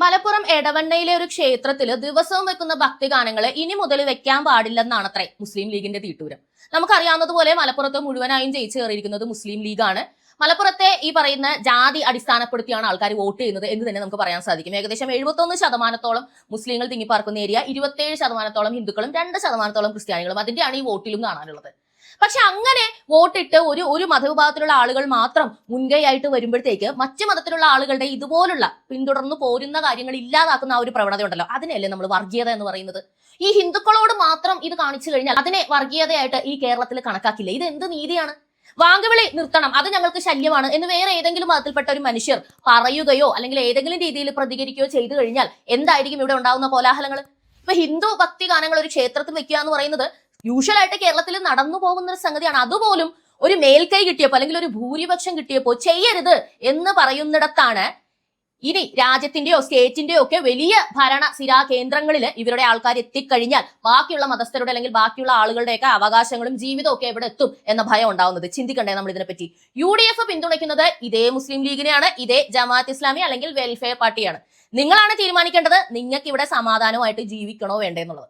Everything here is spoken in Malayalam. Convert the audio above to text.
മലപ്പുറം എടവണ്ണയിലെ ഒരു ക്ഷേത്രത്തിൽ ദിവസവും വെക്കുന്ന ഭക്തിഗാനങ്ങൾ ഇനി മുതൽ വെക്കാൻ പാടില്ലെന്നാണ് അത്രേ മുസ്ലിം ലീഗിന്റെ തീട്ടൂരം. നമുക്കറിയാവുന്നതുപോലെ മലപ്പുറത്ത് മുഴുവനായും ജയിച്ചു കയറിയിരിക്കുന്നത് മുസ്ലിം ലീഗാണ്. മലപ്പുറത്തെ ഈ പറയുന്ന ജാതി അടിസ്ഥാനപ്പെടുത്തിയാണ് ആൾക്കാർ വോട്ട് ചെയ്യുന്നത് എന്ന് തന്നെ നമുക്ക് പറയാൻ സാധിക്കും. ഏകദേശം 71% മുസ്ലിങ്ങൾ തിങ്ങിപ്പാർക്കുന്ന ഏരിയ, 27% ഹിന്ദുക്കളും 2% ക്രിസ്ത്യാനികളും. അതിന്റെയാണ് ഈ വോട്ടിലും കാണാനുള്ളത്. പക്ഷെ അങ്ങനെ വോട്ടിട്ട് ഒരു മതവിഭാഗത്തിലുള്ള ആളുകൾ മാത്രം മുൻകൈയായിട്ട് വരുമ്പോഴത്തേക്ക് മറ്റു മതത്തിലുള്ള ആളുകളുടെ ഇതുപോലുള്ള പിന്തുടർന്നു പോരുന്ന കാര്യങ്ങൾ ഇല്ലാതാക്കുന്ന ആ ഒരു പ്രവണത ഉണ്ടല്ലോ, അതിനെയല്ലേ നമ്മൾ വർഗീയത എന്ന് പറയുന്നത്. ഈ ഹിന്ദുക്കളോട് മാത്രം ഇത് കാണിച്ചു കഴിഞ്ഞാൽ അതിനെ വർഗീയതയായിട്ട് ഈ കേരളത്തിൽ കണക്കാക്കില്ല. ഇത് എന്ത് നീതിയാണ്? വാങ്കുവിളി നിർത്തണം, അത് ഞങ്ങൾക്ക് ശല്യമാണ് എന്ന് വേറെ ഏതെങ്കിലും മതത്തിൽപ്പെട്ട ഒരു മനുഷ്യർ പറയുകയോ അല്ലെങ്കിൽ ഏതെങ്കിലും രീതിയിൽ പ്രതികരിക്കുകയോ ചെയ്തു കഴിഞ്ഞാൽ എന്തായിരിക്കും ഇവിടെ ഉണ്ടാകുന്ന കോലാഹലങ്ങൾ? ഇപ്പൊ ഹിന്ദു ഭക്തി ഗാനങ്ങൾ ഒരു ക്ഷേത്രത്തിൽ വെക്കുക എന്ന് പറയുന്നത് യൂഷ്വലായിട്ട് കേരളത്തിൽ നടന്നു പോകുന്ന ഒരു സംഗതിയാണ്. അതുപോലും ഒരു മേൽക്കൈ കിട്ടിയപ്പോൾ അല്ലെങ്കിൽ ഒരു ഭൂരിപക്ഷം കിട്ടിയപ്പോൾ ചെയ്യരുത് എന്ന് പറയുന്നിടത്താണ് ഇനി രാജ്യത്തിന്റെയോ സ്റ്റേറ്റിന്റെയോ ഒക്കെ വലിയ ഭരണ സിരാ കേന്ദ്രങ്ങളിൽ ഇവരുടെ ആൾക്കാർ എത്തിക്കഴിഞ്ഞാൽ ബാക്കിയുള്ള മതസ്ഥരുടെ അല്ലെങ്കിൽ ബാക്കിയുള്ള ആളുകളുടെയൊക്കെ അവകാശങ്ങളും ജീവിതവും ഒക്കെ എവിടെ എത്തും എന്ന ഭയം ഉണ്ടാവുന്നത്. ചിന്തിക്കണ്ടേ നമ്മൾ ഇതിനെപ്പറ്റി? UDF പിന്തുണയ്ക്കുന്നത് ഇതേ മുസ്ലിം ലീഗിനെയാണ്, ഇതേ ജമാഅത്ത് ഇസ്ലാമി അല്ലെങ്കിൽ വെൽഫെയർ പാർട്ടിയാണ്. നിങ്ങളാണ് തീരുമാനിക്കേണ്ടത് നിങ്ങൾക്ക് ഇവിടെ സമാധാനമായിട്ട് ജീവിക്കണോ വേണ്ടേ എന്നുള്ളത്.